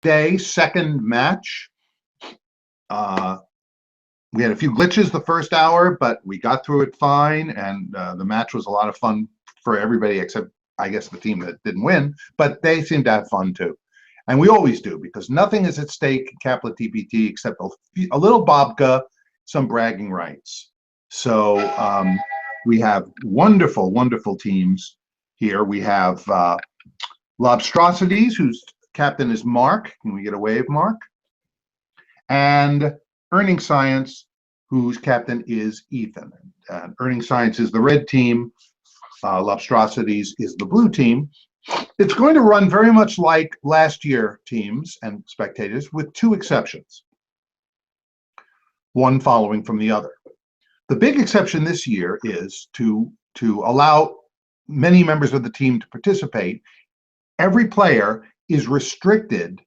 day, second match. We had a few glitches the first hour, but we got through it fine, and the match was a lot of fun for everybody except, I guess, the team that didn't win, but they seemed to have fun too. And we always do, because nothing is at stake in Kaplan TPT except a little babka, some bragging rights. So we have wonderful, wonderful teams here. We have Lobstrosities, whose captain is Mark. Can we get a wave, Mark? And Earning Science, whose captain is Ethan. Earning Science is the red team. Lobstrosities is the blue team. It's going to run very much like last year teams and spectators, with two exceptions, one following from the other. The big exception this year is to allow many members of the team to participate. Every player is restricted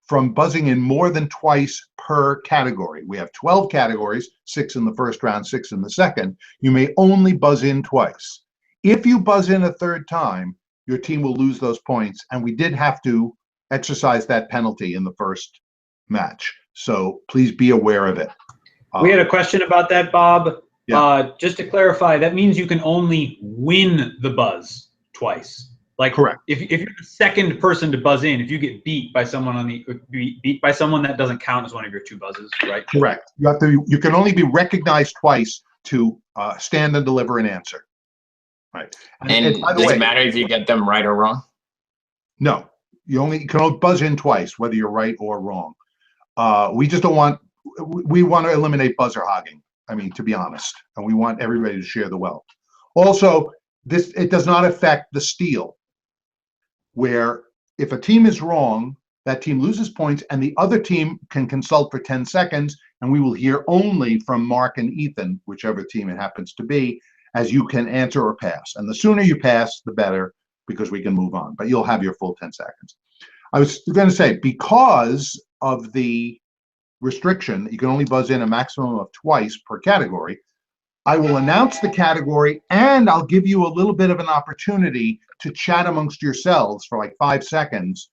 from buzzing in more than twice per category. We have 12 categories, 6 in the first round, 6 in the second. You may only buzz in twice. If you buzz in a third time, your team will lose those points, and we did have to exercise that penalty in the first match. So please be aware of it. We had a question about that, Bob. Yeah. Just to clarify, that means you can only win the buzz twice. Like, correct. If you're the second person to buzz in, if you get beat by someone that doesn't count as one of your 2 buzzes, right? Correct. You can only be recognized twice to stand and deliver an answer. Right. And does it matter if you get them right or wrong? No, you can only buzz in twice, whether you're right or wrong. We just don't want. We want to eliminate buzzer hogging. I mean, to be honest, and we want everybody to share the wealth. Also, it does not affect the steal, where if a team is wrong, that team loses points, and the other team can consult for 10 seconds, and we will hear only from Mark and Ethan, whichever team it happens to be, as you can answer or pass. And the sooner you pass, the better, because we can move on. But you'll have your full 10 seconds. I was going to say, because of the restriction, you can only buzz in a maximum of twice per category, I will announce the category, and I'll give you a little bit of an opportunity to chat amongst yourselves for like 5 seconds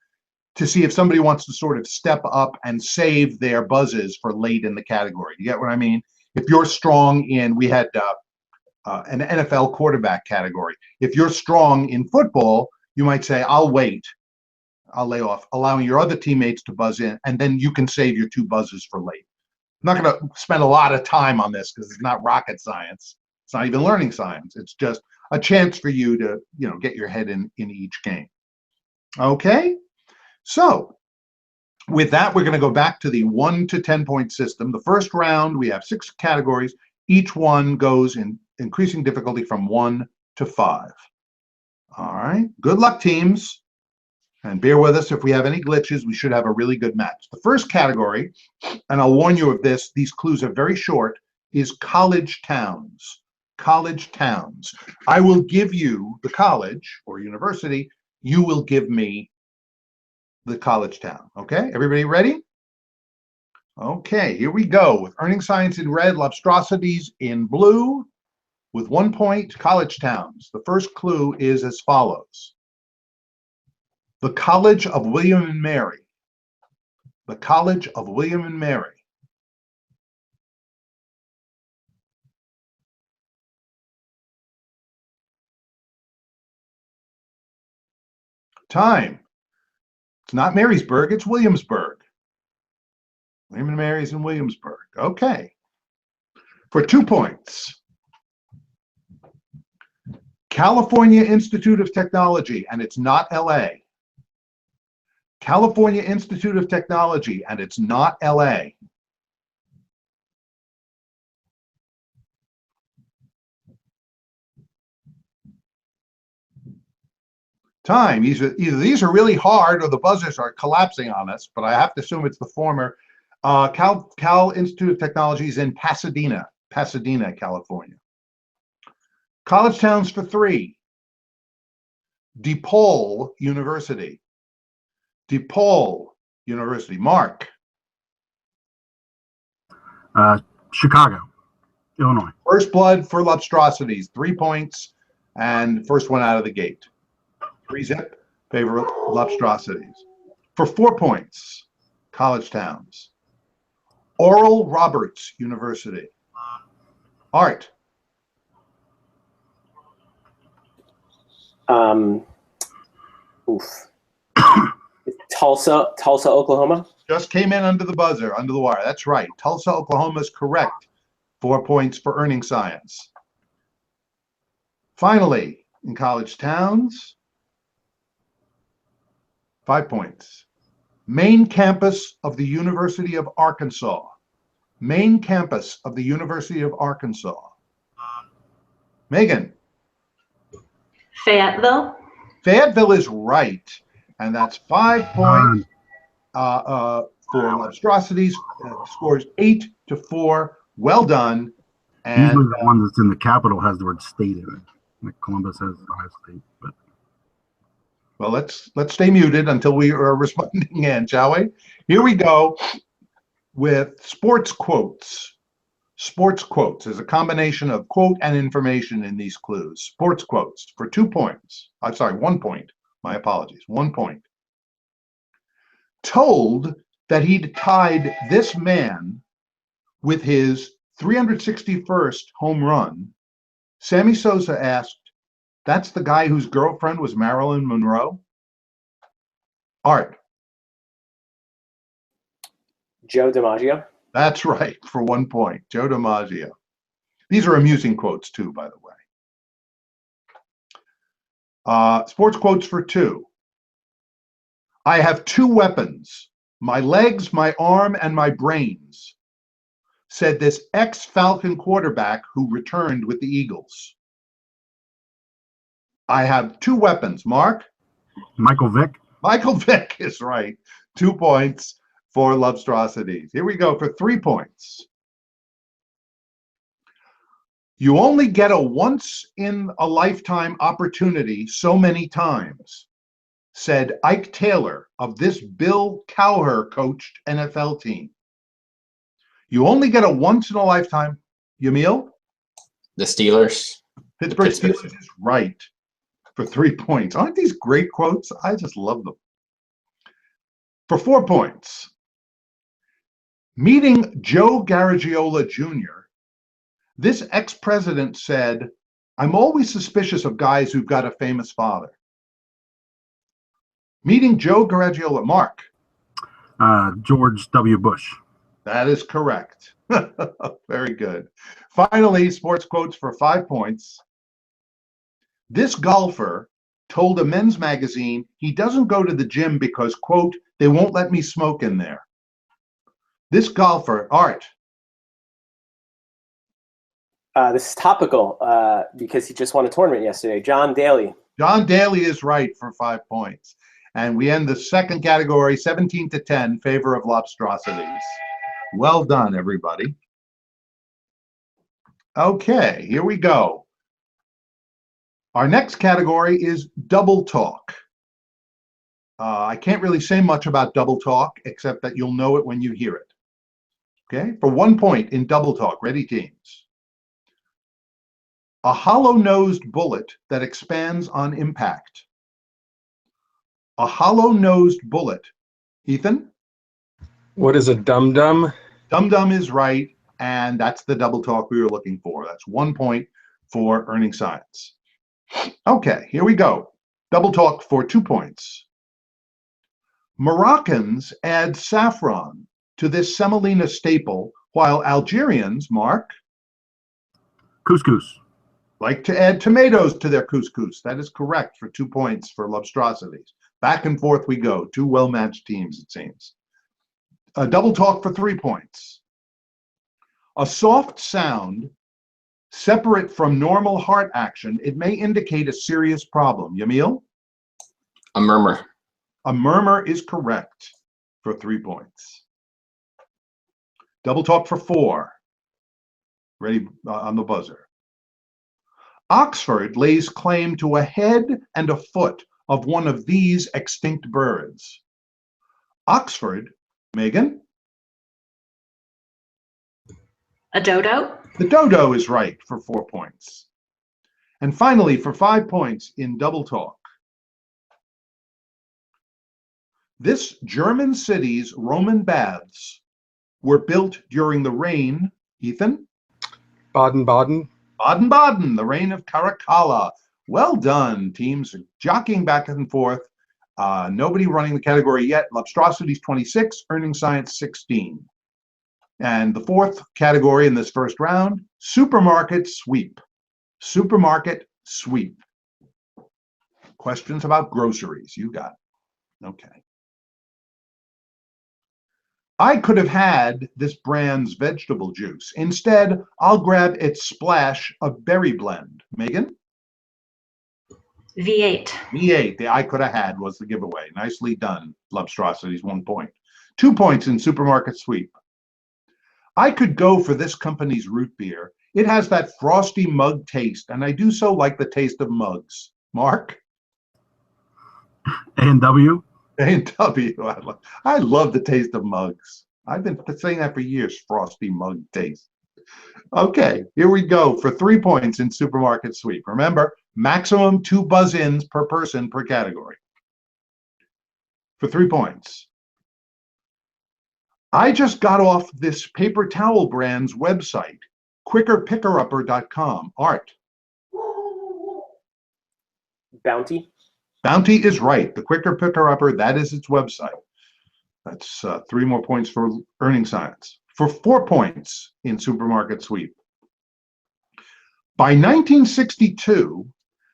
to see if somebody wants to sort of step up and save their buzzes for late in the category. You get what I mean? If you're strong in, we had an NFL quarterback category. If you're strong in football, you might say, I'll wait. I'll lay off, allowing your other teammates to buzz in, and then you can save your 2 buzzes for late. I'm not going to spend a lot of time on this because it's not rocket science. It's not even learning science. It's just a chance for you to, get your head in each game. Okay? So with that, we're going to go back to the 1 to 10 point system. The first round, we have 6 categories. Each one goes in increasing difficulty from 1 to 5. All right. Good luck, teams. And bear with us if we have any glitches. We should have a really good match. The first category, and I'll warn you of this, these clues are very short, is college towns. College towns. I will give you the college or university. You will give me the college town. Okay, everybody ready? Okay, here we go. With Earning Science in red, Lobstrosities in blue. With 1 point, college towns. The first clue is as follows. The College of William and Mary. The College of William and Mary. Time. It's not Marysburg, it's Williamsburg. William and Mary's in Williamsburg. Okay. For 2 points. California Institute of Technology, and it's not LA. California Institute of Technology, and it's not LA. Time. Either these are really hard or the buzzers are collapsing on us, but I have to assume it's the former. Cal Institute of Technology is in Pasadena, California. College towns for 3. DePaul University. DePaul University. Mark. Chicago, Illinois. First blood for Lobstrosities. 3 points, and first one out of the gate. 3-zip, favor Lobstrosities. For 4 points, college towns. Oral Roberts University. Art. Oof. Tulsa, Oklahoma. Just came in under the buzzer, under the wire. That's right. Tulsa, Oklahoma is correct. 4 points for earning science. Finally, in college towns, 5 points. Main campus of the University of Arkansas. Main campus of the University of Arkansas. Megan. Fayetteville. Fayetteville is right. And that's 5 points for Lobstrosities. Scores 8-4. Well done. And Usually the one that's in the capital has the word state in it. Like Columbus has Ohio State, but well, let's stay muted until we are responding in, shall we? Here we go with sports quotes. Sports quotes is a combination of quote and information in these clues. Sports quotes for 2 points. I'm sorry, 1 point. My apologies. 1 point. Told that he'd tied this man with his 361st home run, Sammy Sosa asked, "That's the guy whose girlfriend was Marilyn Monroe?" Art. Joe DiMaggio. That's right, for 1 point. Joe DiMaggio. These are amusing quotes too, by the way. Sports quotes for 2. I have 2 weapons, my legs, my arm, and my brains, said this ex-Falcon quarterback who returned with the Eagles. I have 2 weapons. Mark? Michael Vick. Michael Vick is right. 2 points for Lobstrosities. Here we go for 3 points. You only get a once-in-a-lifetime opportunity so many times, said Ike Taylor of this Bill Cowher-coached NFL team. You only get a once-in-a-lifetime. Yamil? The Steelers. Pittsburgh Pittsburgh. Steelers is right for 3 points. Aren't these great quotes? I just love them. For 4 points, meeting Joe Garagiola Jr., this ex-president said, "I'm always suspicious of guys who've got a famous father." Meeting Joe Garagiola. Mark. George W. Bush. That is correct. Very good. Finally, sports quotes for 5 points. This golfer told a men's magazine he doesn't go to the gym because, quote, they won't let me smoke in there. This golfer, Art. This is topical because he just won a tournament yesterday. John Daly. John Daly is right for 5 points. And we end the second category, 17-10, favor of Lobstrosities. Well done, everybody. Okay, here we go. Our next category is double talk. I can't really say much about double talk, except that you'll know it when you hear it. Okay, for 1 point in double talk, ready teams. A hollow-nosed bullet that expands on impact. A hollow-nosed bullet. Ethan? What is a dum-dum? Dum-dum is right, and that's the double talk we were looking for. That's 1 point for earning science. Okay, here we go. Double talk for 2 points. Moroccans add saffron to this semolina staple, while Algerians, Mark, Couscous. like to add tomatoes to their couscous. That is correct for 2 points for Lobstrosities. Back and forth we go. 2 well-matched teams, it seems. A double talk for 3 points. A soft sound separate from normal heart action, it may indicate a serious problem. Yamil? A murmur. A murmur is correct for 3 points. Double talk for 4. Ready on the buzzer. Oxford lays claim to a head and a foot of one of these extinct birds. Oxford, Megan? A dodo. The dodo is right for 4 points. And finally, for 5 points in double talk. This German city's Roman baths were built during the reign, Ethan? Baden-Baden. Baden-Baden, the reign of Caracalla. Well done. Teams are jockeying back and forth. Nobody running the category yet. Lobstrosities 26, Earning Science 16. And the fourth category in this first round, supermarket sweep. Supermarket sweep. Questions about groceries. You got it. Okay. I could have had this brand's vegetable juice. Instead, I'll grab its splash of berry blend. Megan? V8. V8, the I could have had was the giveaway. Nicely done, Lobstrosities, 1 point. 2 points in supermarket sweep. I could go for this company's root beer. It has that frosty mug taste, and I do so like the taste of mugs. Mark? A&W. A&W. I love the taste of mugs. I've been saying that for years, frosty mug taste. Okay, here we go for 3 points in supermarket sweep. Remember, maximum 2 buzz-ins per person per category. For 3 points. I just got off this paper towel brand's website, quickerpickerupper.com. Art. Bounty. Bounty is right. The Quicker Picker Upper, that is its website. That's 3 more points for Earning Science. For 4 points in supermarket sweep. By 1962,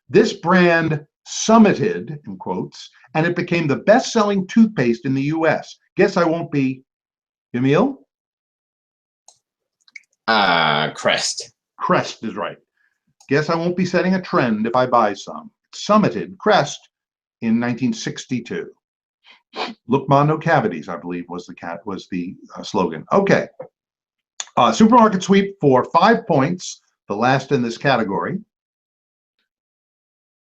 this brand summited, in quotes, and it became the best-selling toothpaste in the US. Guess I won't be, Emil? Crest. Crest is right. Guess I won't be setting a trend if I buy some. Summited, Crest, in 1962. Look, Ma, no cavities, I believe, was the slogan. Okay. Supermarket sweep for 5 points, the last in this category.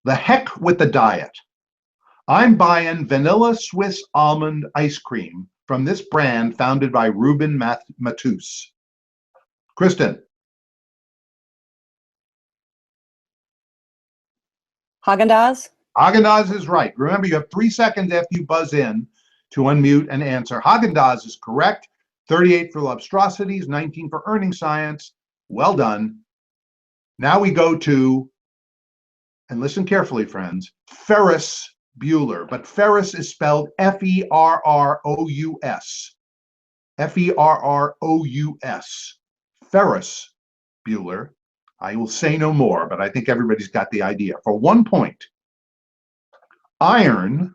The heck with the diet. I'm buying vanilla Swiss almond ice cream from this brand founded by Ruben Matus. Kristen. Haagen-Dazs. Haagen-Dazs is right. Remember, you have 3 seconds after you buzz in to unmute and answer. Haagen-Dazs is correct. 38 for Lobstrosities, 19 for Earning Science. Well done. Now we go to, and listen carefully, friends, Ferris Bueller. But Ferris is spelled F-E-R-R-O-U-S. F-E-R-R-O-U-S. Ferris Bueller. I will say no more, but I think everybody's got the idea. For 1 point, iron,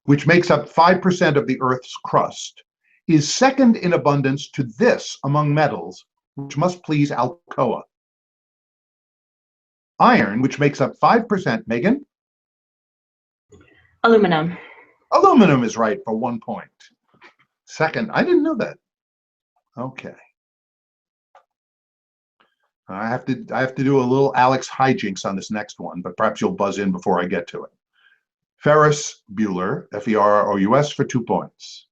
which makes up 5% of the Earth's crust, is second in abundance to this among metals, which must please Alcoa. Iron, which makes up 5%, Megan? Aluminum. Aluminum is right for 1 point. Second, I didn't know that. Okay. I have to do a little Alex hijinks on this next one, but perhaps you'll buzz in before I get to it. Ferris Bueller, F-E-R-R-O-U-S, for 2 points.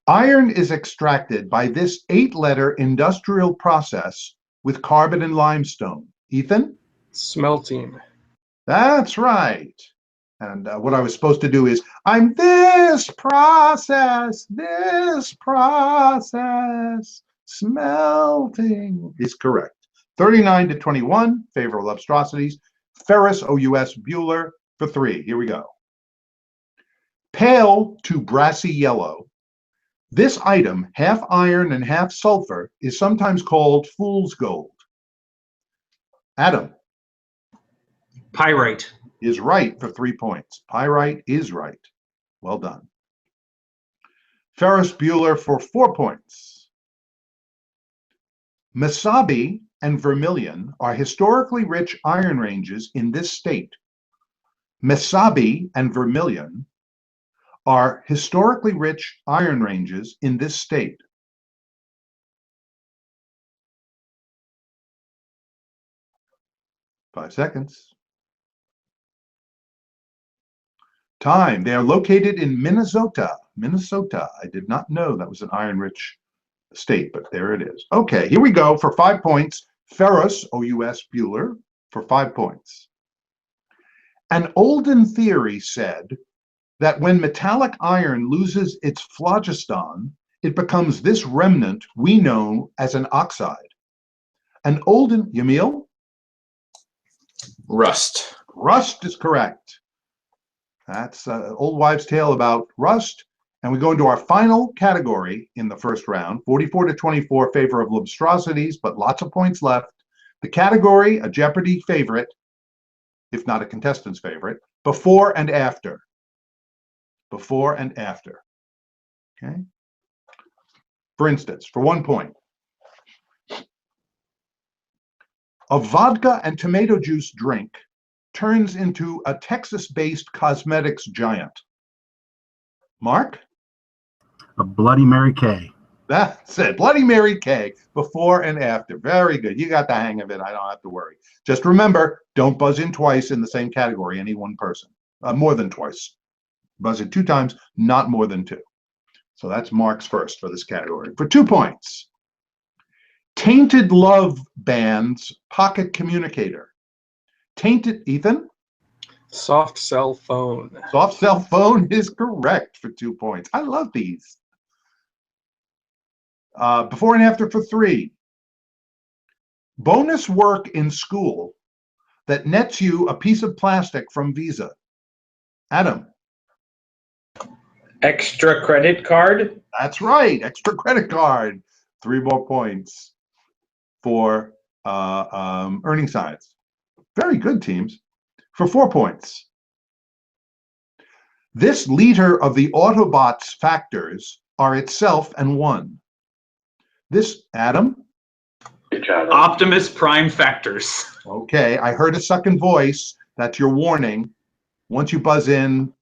Iron is extracted by this 8-letter industrial process with carbon and limestone. Ethan? Smelting. That's right. And what I was supposed to do is, I'm this process, smelting is correct. 39 to 21, favor of Lobstrosities. Ferris, O-U-S, Bueller for 3. Here we go. Pale to brassy yellow. This item, half iron and half sulfur, is sometimes called fool's gold. Adam. Pyrite. Is right for 3 points. Pyrite is right. Well done. Ferris Bueller for 4 points. Mesabi and Vermilion are historically rich iron ranges in this state. Mesabi and Vermilion are historically rich iron ranges in this state. Five seconds. Time. They are located in Minnesota. Minnesota. I did not know that was an iron-rich state, but there it is. Okay, here we go for 5 points. Ferris, O-U-S, Bueller, for 5 points. An olden theory said that when metallic iron loses its phlogiston, it becomes this remnant we know as an oxide. An olden, Yamil? Rust. Rust is correct. That's old wives' tale about rust. And we go into our final category in the first round, 44-24, favor of Lobstrosities, but lots of points left. The category, a Jeopardy favorite, if not a contestant's favorite, before and after. Before and after. Okay. For instance, for 1 point, a vodka and tomato juice drink turns into a Texas-based cosmetics giant. Mark? A Bloody Mary K. That's it. Bloody Mary K. Before and after. Very good. You got the hang of it. I don't have to worry. Just remember, don't buzz in twice in the same category, any one person. More than twice. Buzz in 2 times, not more than 2. So that's Mark's first for this category. For 2 points, Tainted Love Band's Pocket Communicator. Tainted, Ethan? Soft cell phone. Soft cell phone is correct for 2 points. I love these. Before and after for 3. Bonus work in school that nets you a piece of plastic from Visa. Adam? Extra credit card. That's right. Extra credit card. 3 more points for earning signs. Very good, teams. For 4 points. This liter of the Autobots' factors are itself and one. This, Adam? Good job. Optimus Prime factors. Okay, I heard a second voice. That's your warning. Once you buzz in,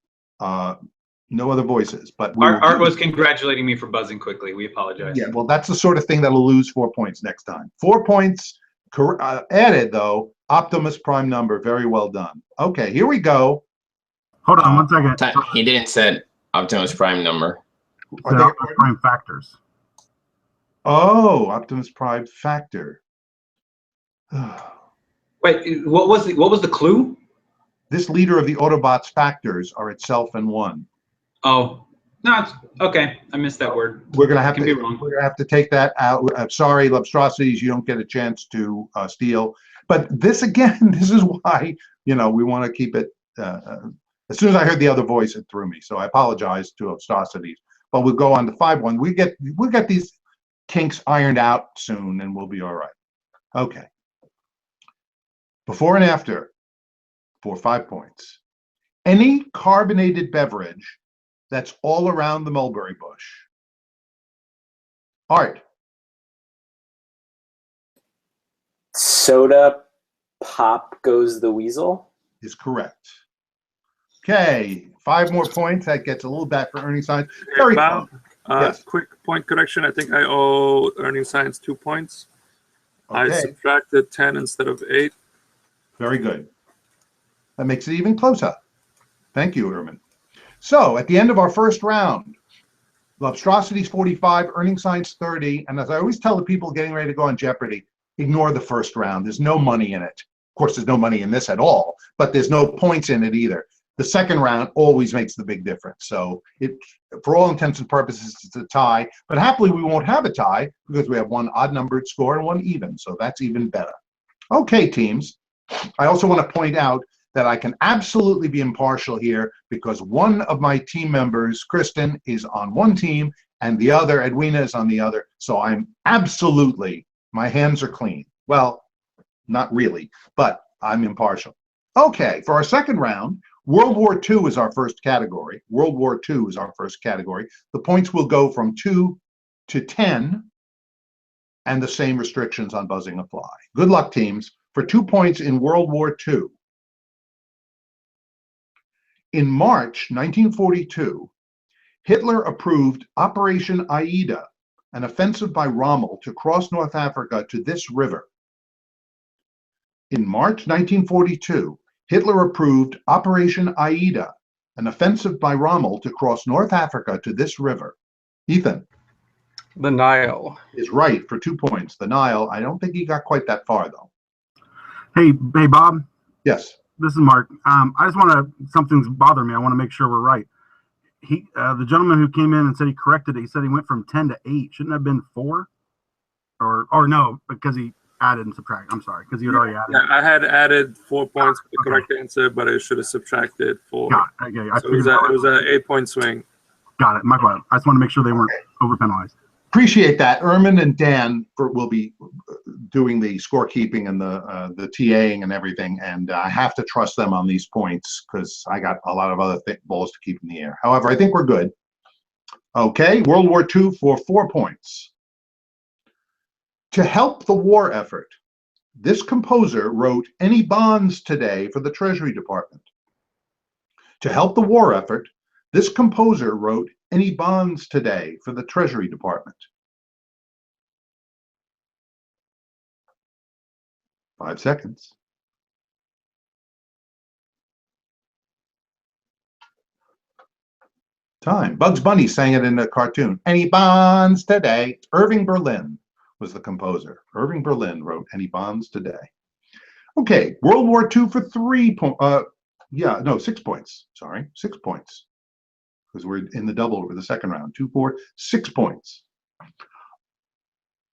no other voices. But Art was congratulating me for buzzing quickly. We apologize. Yeah, well, that's the sort of thing that'll lose 4 points next time. 4 points added, though. Optimus Prime number. Very well done. Okay, here we go. Hold on 1 second. He didn't say Optimus Prime number. Are they- Optimus Prime factors. Oh, Optimus Prime factor. Wait, what was the clue? This leader of the Autobots' factors are itself and one. Oh, no, it's okay. I missed that word. We're gonna have Can to. be wrong. We're gonna have to take that out. I'm sorry, Lobstrosities, you don't get a chance to steal. But this again, this is why we want to keep it. As soon as I heard the other voice, it threw me. So I apologize to Lobstrosities. But we'll go on to 5-1. We'll get these kinks ironed out soon, and we'll be all right. Okay. Before and after, for 5 points. Any carbonated beverage that's all around the mulberry bush. Art. Soda pop goes the weasel. Is correct. Okay, 5 more points. That gets a little back for earning signs. Very Bob, fun. Yes. quick point correction. I think I owe earning signs 2 points. I Okay, subtracted 10 instead of 8. very good. That makes it even closer. Thank you, Ermin. So at the end of our first round, Lobstrosities 45, earning signs 30. And as I always tell the people getting ready to go on Jeopardy, ignore the first round. There's no money in it. Of course, there's no money in this at all, but there's no points in it either. The second round always makes the big difference. So for all intents and purposes, it's a tie. But happily, we won't have a tie because we have 1 odd-numbered score and 1 even. So that's even better. Okay, teams. I also want to point out that I can absolutely be impartial here because one of my team members, Kristen, is on one team and the other, Edwina, is on the other. So I'm absolutely, my hands are clean. Well, not really, but I'm impartial. Okay, for our second round, World War II is our first category. World War II is our first category. The points will go from 2 to 10, and the same restrictions on buzzing apply. Good luck, teams. For 2 points in World War II, in March 1942, Hitler approved Operation Aida, an offensive by Rommel to cross North Africa to this river. In March 1942, Hitler approved Operation Aida, an offensive by Rommel to cross North Africa to this river. Ethan. The Nile. Is right for 2 points. The Nile. I don't think he got quite that far, though. Hey, Bob. Yes. This is Mark. I just want to, something's bothering me. I want to make sure we're right. The gentleman who came in and said he corrected it, he said he went from 10 to 8. Shouldn't it have been 4? Or no, because he added and subtracted. I'm sorry, because he had already added. Yeah, I had added 4 points for the correct answer, but I should have subtracted 4. Got it. Okay, So it was an 8-point swing. Got it. My fault. I just want to make sure they weren't over penalized. Appreciate that. Ermin and Dan will be doing the scorekeeping and the TAing and everything, and I have to trust them on these points because I got a lot of other balls to keep in the air. However, I think we're good. Okay, World War II for 4 points. To help the war effort, this composer wrote "Any bonds today" for the Treasury Department. To help the war effort, this composer wrote "Any bonds today" for the Treasury Department. 5 seconds. Time. Bugs Bunny sang it in a cartoon. "Any bonds today." Irving Berlin was the composer. Irving Berlin wrote "Any bonds today." Okay, World War II for 3 points. 6 points. Sorry, 6 points. Because we're in the double for the second round. 2, 4, 6 points.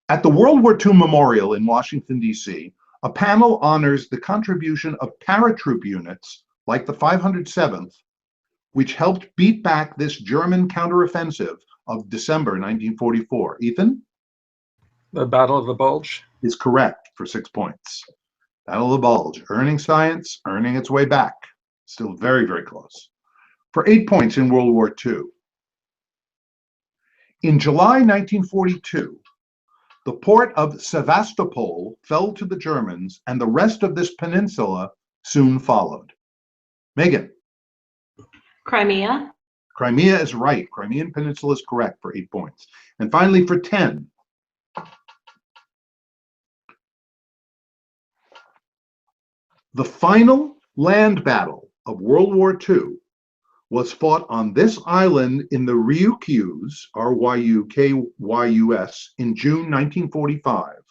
At the World War II Memorial in Washington, D.C., a panel honors the contribution of paratroop units like the 507th, which helped beat back this German counteroffensive of December 1944. Ethan? The Battle of the Bulge. Is correct for 6 points. Battle of the Bulge. Earning science, earning its way back. Still very, very close. For 8 points in World War II. In July 1942, the port of Sevastopol fell to the Germans, and the rest of this peninsula soon followed. Megan? Crimea. Crimea is right. Crimean Peninsula is correct for 8 points. And finally, for 10. The final land battle of World War II was fought on this island in the Ryukyus, R-Y-U-K-Y-U-S, in June 1945.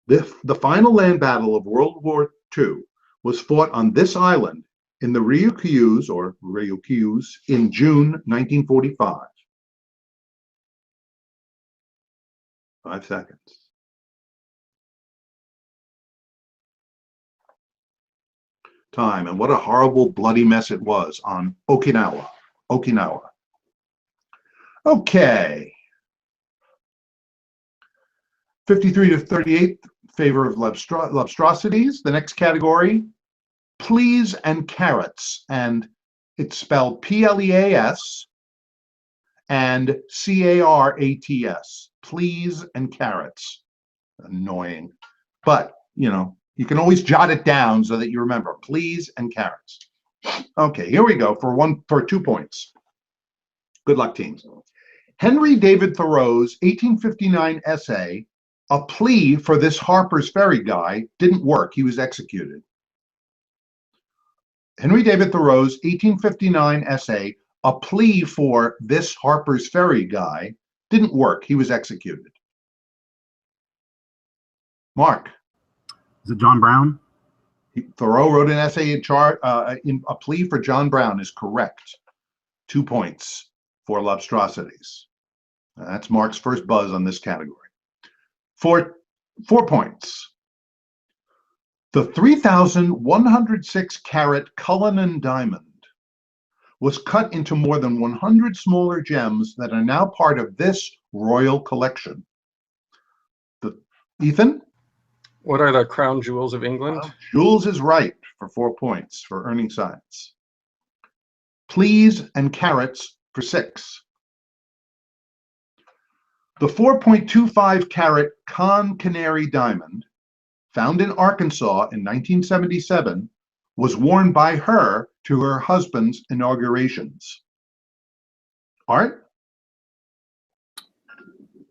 The final land battle of World War II was fought on this island in the Ryukyus, in June 1945. 5 seconds. Time, and what a horrible bloody mess it was on Okinawa. Okay. 53 to 38 favor of Lobstrosities. The next category, pleas and carrots, and it's spelled P-L-E-A-S and C-A-R-A-T-S. Pleas and carrots. Annoying, but you can always jot it down so that you remember. Pleas and carrots. Okay, here we go for 2 points. Good luck, teams. Henry David Thoreau's 1859 essay, "A Plea for This Harper's Ferry Guy," didn't work. He was executed. Henry David Thoreau's 1859 essay, "A Plea for This Harper's Ferry Guy," didn't work. He was executed. Mark? Is it John Brown? Thoreau wrote an essay in "A Plea for John Brown" is correct. 2 points for Lobstrosities. That's Mark's first buzz on this category. For 4 points. The 3,106 carat Cullinan diamond was cut into more than 100 smaller gems that are now part of this royal collection. Ethan? What are the crown jewels of England? Jules is right for 4 points for earning science. Pleas and carrots for 6. The 4.25 carat Con Canary diamond, found in Arkansas in 1977, was worn by her to her husband's inaugurations. Art?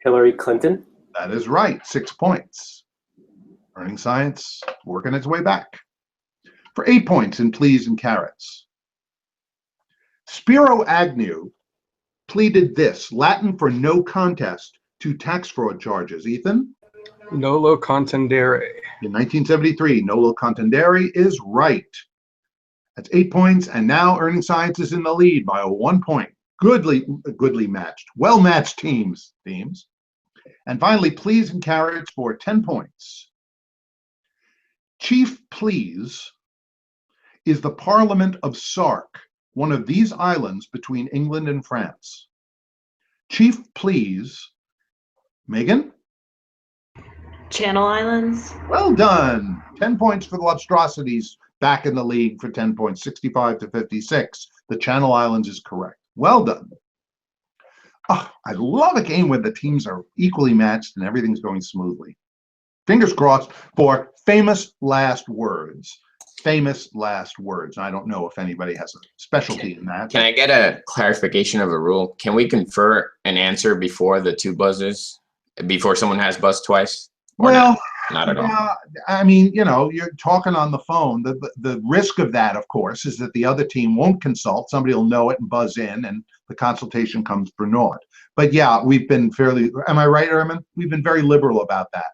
Hillary Clinton. That is right. 6 points. Earning science, working its way back. For 8 points in pleas and carrots. Spiro Agnew pleaded this, Latin for no contest, to tax fraud charges. Ethan? Nolo contendere. In 1973, nolo contendere is right. That's 8 points, and now Earning Science is in the lead by 1 point. Goodly matched, well-matched teams. And finally, Please and Carrots for 10 points. Chief Please is the Parliament of Sark, one of these islands between England and France. Chief Please, Megan? Channel Islands. Well done. 10 points for the Lobstrosities, back in the league for 10 points, 65 to 56. The Channel Islands is correct. Well done. Oh, I love a game where the teams are equally matched and everything's going smoothly. Fingers crossed for famous last words. Famous last words. I don't know if anybody has a specialty in that. Can I get a clarification of a rule? Can we confer an answer before the two buzzers, before someone has buzzed twice? Or Well, not at all. yeah, I mean, you know, you're talking on the phone. The risk of that, of course, is that the other team won't consult. Somebody will know it and buzz in, and the consultation comes for naught. But yeah, we've been fairly, am I right, Erman? We've been very liberal about that.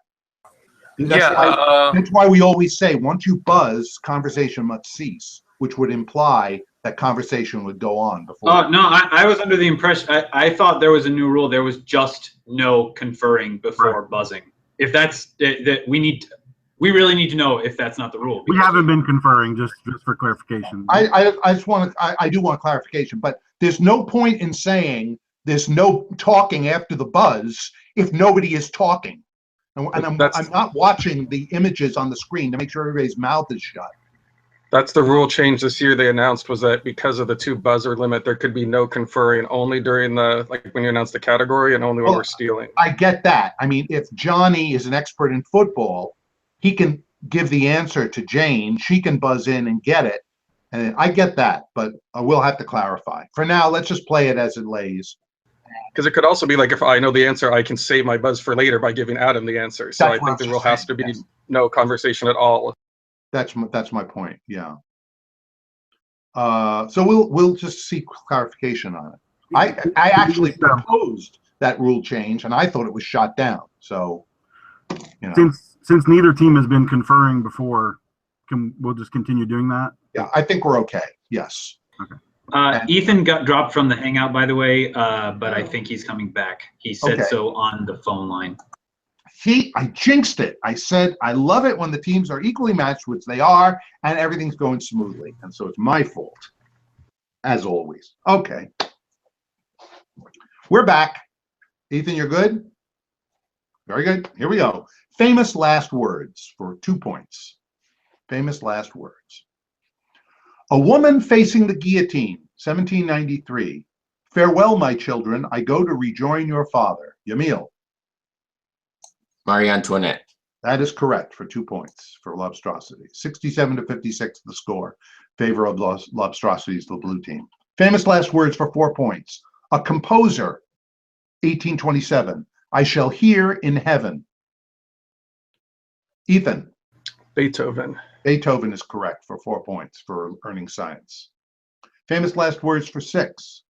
That's why we always say, once you buzz, conversation must cease, which would imply that conversation would go on before. Oh, no, I was under the impression, I thought there was a new rule. There was just no conferring before buzzing. If that's, that we really need to know if that's not the rule. We haven't been conferring, just for clarification. I just want to, I do want clarification, but there's no point in saying there's no talking after the buzz if nobody is talking. And I'm not watching the images on the screen to make sure everybody's mouth is shut. That's the rule change this year they announced, was that because of the 2 buzzer limit, there could be no conferring only during the, like when you announce the category and only when we're stealing. I get that. I mean, if Johnny is an expert in football, he can give the answer to Jane. She can buzz in and get it. And I get that, but I will have to clarify. For now, let's just play it as it lays. Because it could also be like, if I know the answer, I can save my buzz for later by giving Adam the answer. So I think the rule has to be no conversation at all. That's my point. Yeah. So we'll just seek clarification on it. I actually proposed that rule change, and I thought it was shot down. So, you know, since neither team has been conferring before, we'll just continue doing that? Yeah, I think we're okay. Yes. Okay. Ethan got dropped from the Hangout, by the way, but I think he's coming back. He said so on the phone line. I jinxed it. I said, I love it when the teams are equally matched, which they are, and everything's going smoothly. And so it's my fault, as always. Okay. We're back. Ethan, you're good? Very good. Here we go. Famous last words for 2 points. Famous last words. A woman facing the guillotine, 1793. Farewell, my children. I go to rejoin your father. Yamil. Marie Antoinette. That is correct for 2 points for Lobstrosities. 67 to 56 the score. Favor of Lobstrosities, the blue team. Famous last words for 4 points. A composer, 1827. I shall hear in heaven. Ethan. Beethoven. Beethoven is correct for 4 points for Earning Science. Famous last words for 6.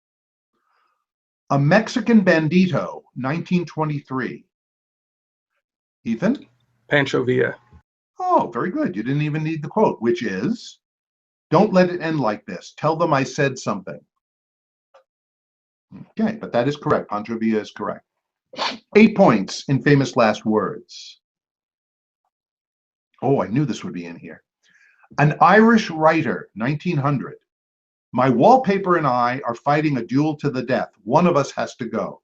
A Mexican bandito, 1923. Ethan? Pancho Villa. Oh, very good. You didn't even need the quote, which is, don't let it end like this. Tell them I said something. Okay, but that is correct. Pancho Villa is correct. 8 points in famous last words. Oh, I knew this would be in here. An Irish writer, 1900. My wallpaper and I are fighting a duel to the death. One of us has to go.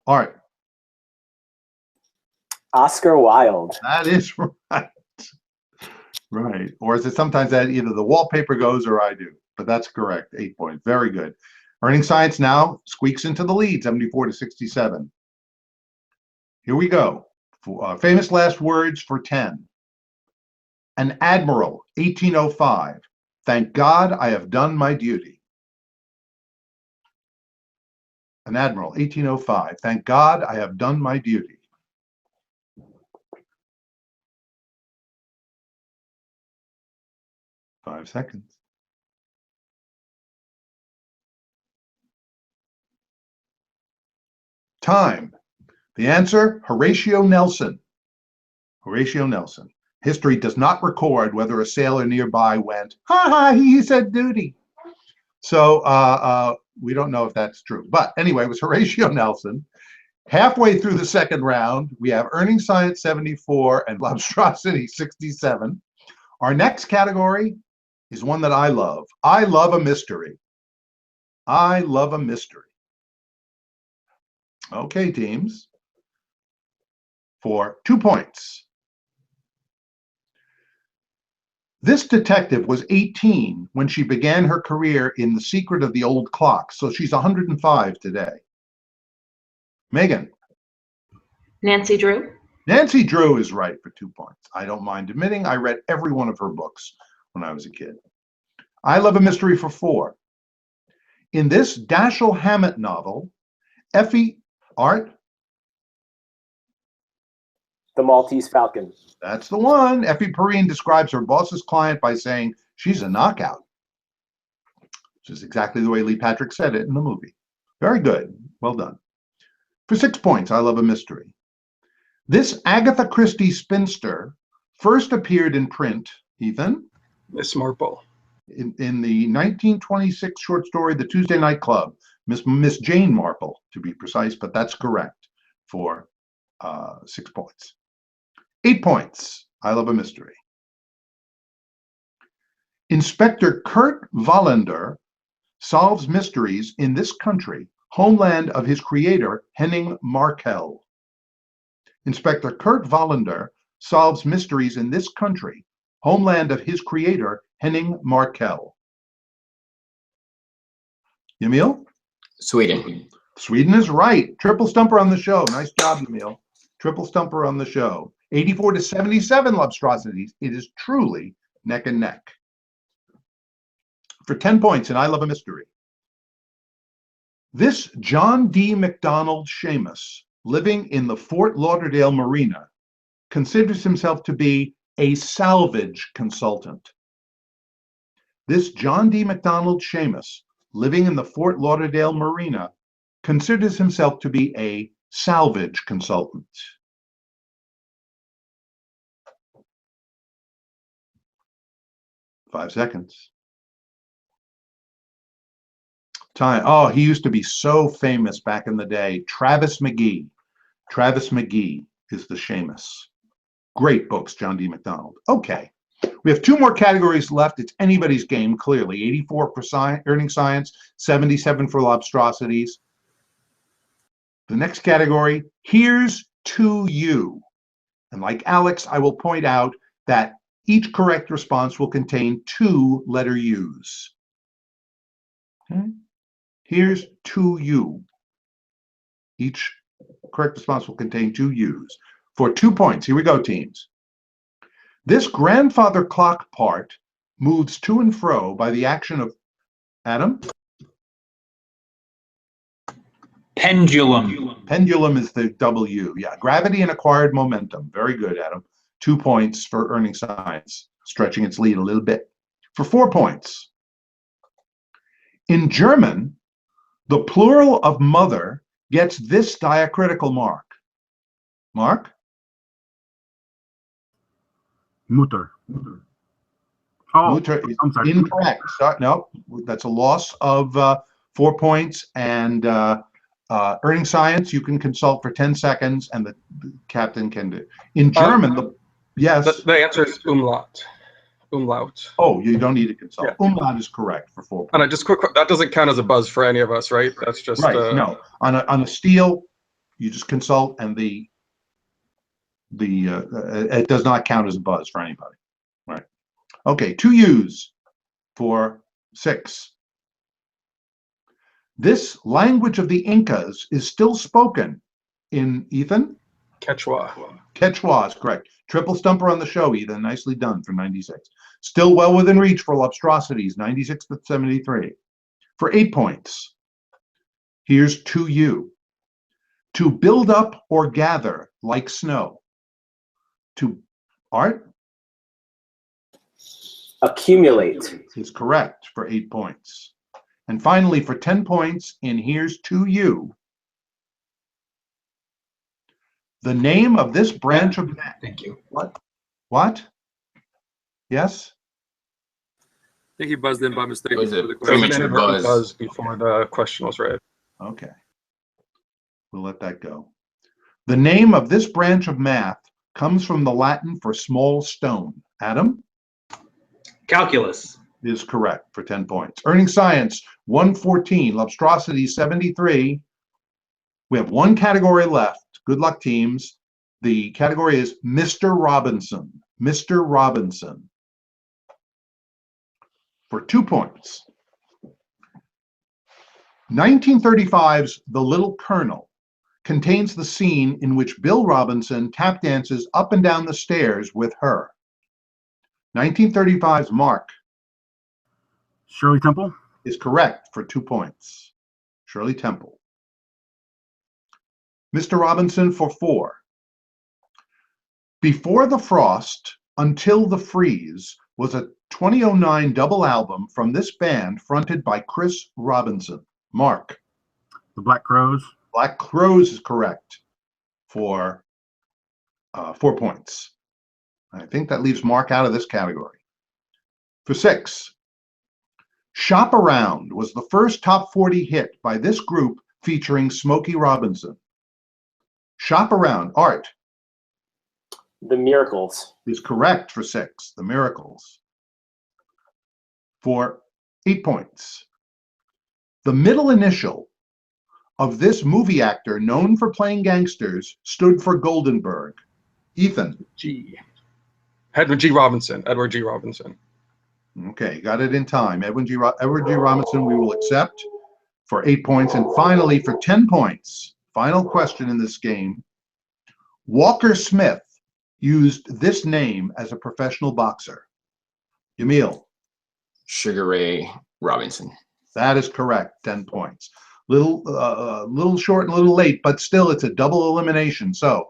All right. Oscar Wilde. That is right. Right. Or is it sometimes that either the wallpaper goes or I do? But that's correct. 8 points. Very good. Earning Science now squeaks into the lead, 74 to 67. Here we go. Famous last words for 10. An admiral, 1805. Thank God I have done my duty. An admiral, 1805. Thank God I have done my duty. Five seconds. Time. The answer, Horatio Nelson. Horatio Nelson. History does not record whether a sailor nearby went, ha ha, he said duty. So we don't know if that's true. But anyway, it was Horatio Nelson. Halfway through the second round, we have Earning Science 74 and Lobstrosity 67. Our next category is one that I love. I love a mystery. I love a mystery. Okay, teams. For 2 points. This detective was 18 when she began her career in The Secret of the Old Clock, so she's 105 today. Megan. Nancy Drew. Nancy Drew is right for 2 points. I don't mind admitting I read every one of her books when I was a kid. I love a mystery for 4. In this Dashiell Hammett novel, Effie Art. The Maltese Falcon. That's the one. Effie Perrine describes her boss's client by saying she's a knockout, which is exactly the way Lee Patrick said it in the movie. Very good. Well done. For 6 points, I love a mystery. This Agatha Christie spinster first appeared in print, Ethan, Miss Marple. in the 1926 short story, The Tuesday Night Club, Miss Jane Marple, to be precise, but that's correct for 6 points. 8 points, I love a mystery. Inspector Kurt Wallander solves mysteries in this country, homeland of his creator, Henning Markel. Inspector Kurt Wallander solves mysteries in this country, homeland of his creator, Henning Markel. Emil? Sweden. Sweden is right. Triple stumper on the show. Nice job, Emil. Triple stumper on the show. 84 to 77 Lobstrosities. It is truly neck and neck. For 10 points, and I love a mystery. This John D. McDonald Seamus, living in the Fort Lauderdale Marina, considers himself to be a salvage consultant. This John D. McDonald Seamus, living in the Fort Lauderdale Marina, considers himself to be a salvage consultant. Five seconds. Time. Oh, he used to be so famous back in the day. Travis McGee. Travis McGee is the Seamus. Great books, John D. McDonald. Okay. We have 2 more categories left. It's anybody's game, clearly. 84 for Earning Science, 77 for Lobstrosities. The next category, here's to you. And like Alex, I will point out that each correct response will contain 2 letter U's. Okay. Here's to you. Each correct response will contain 2 U's. For 2 points, here we go, teams. This grandfather clock part moves to and fro by the action of, Adam? Pendulum. Pendulum is the W. Yeah, gravity and acquired momentum. Very good, Adam. 2 points for Earning Science, stretching its lead a little bit. For 4 points. In German, the plural of mother gets this diacritical mark. Mark? Mutter. Oh, Mutter is I'm sorry. incorrect. No, that's a loss of 4 points. And Earning Science, you can consult for 10 seconds, and the captain can do. In German, yes. The answer is umlaut. Umlaut. Oh, you don't need to consult. Yeah. Umlaut is correct for 4 points. And just quick, that doesn't count as a buzz for any of us, right? That's just Right. No, on a steel, you just consult, and it does not count as a buzz for anybody. Right. Okay, 2 U's for 6. This language of the Incas is still spoken in, Ethan? Quechua. Quechua is correct. Triple stumper on the show, Ethan. Nicely done for 96. Still well within reach for Lobstrosities, 96 to 73. For 8 points, here's to you. To build up or gather like snow. To Art? Accumulate. Is correct for 8 points. And finally, for 10 points, and here's to you. The name of this branch of Thank you. what? What? Yes? I think he buzzed in by mistake. It was before a the There was question. an premature inadvertent buzz. before the question was read. Okay. We'll let that go. The name of this branch of math comes from the Latin for small stone. Adam Calculus. is correct for 10 points. Earning science, 114. Lobstrosities, 73. We have one category left. Good luck, teams. The category is Mr. Robinson. Mr. Robinson. For 2 points. 1935's The Little Colonel contains the scene in which Bill Robinson tap dances up and down the stairs with her. 1935's Mark Shirley Temple. is correct for 2 points. Shirley Temple. Mr. Robinson for 4. Before the Frost, Until the Freeze was a 2009 double album from this band fronted by Chris Robinson. Mark. The Black Crowes. Black Crowes is correct for 4 points. I think that leaves Mark out of this category. For 6, Shop Around was the first top 40 hit by this group featuring Smokey Robinson. Shop Around, Art, The Miracles. is correct for 6, The Miracles. For 8 points. The middle initial of this movie actor known for playing gangsters stood for Goldenberg. Ethan. G. Edward G. Robinson. Edward G. Robinson. Okay, got it in time. Edward G. Robinson, we will accept for 8 points. And finally, for 10 points, final question in this game. Walker Smith used this name as a professional boxer. Yamil. Sugar Ray Robinson. That is correct. 10 points. Little short and a little late, but still it's a double elimination. So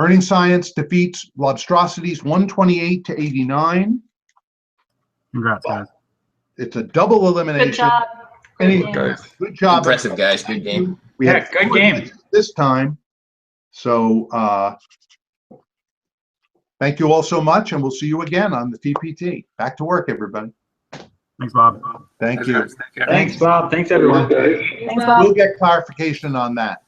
Earning Science defeats Lobstrosities 128 to 89. Congrats, guys. It's a double elimination. Good job. Great Any- game. Guys. Good job. Impressive, guys. Good game. We Yeah, had good 4 game. matches this time. So thank you all so much, and we'll see you again on the TPT. Back to work, everybody. Thanks, Bob. Thank Guys, you. guys, take care. Thanks, Bob. Thanks, everyone. Thanks, Bob. We'll get clarification on that.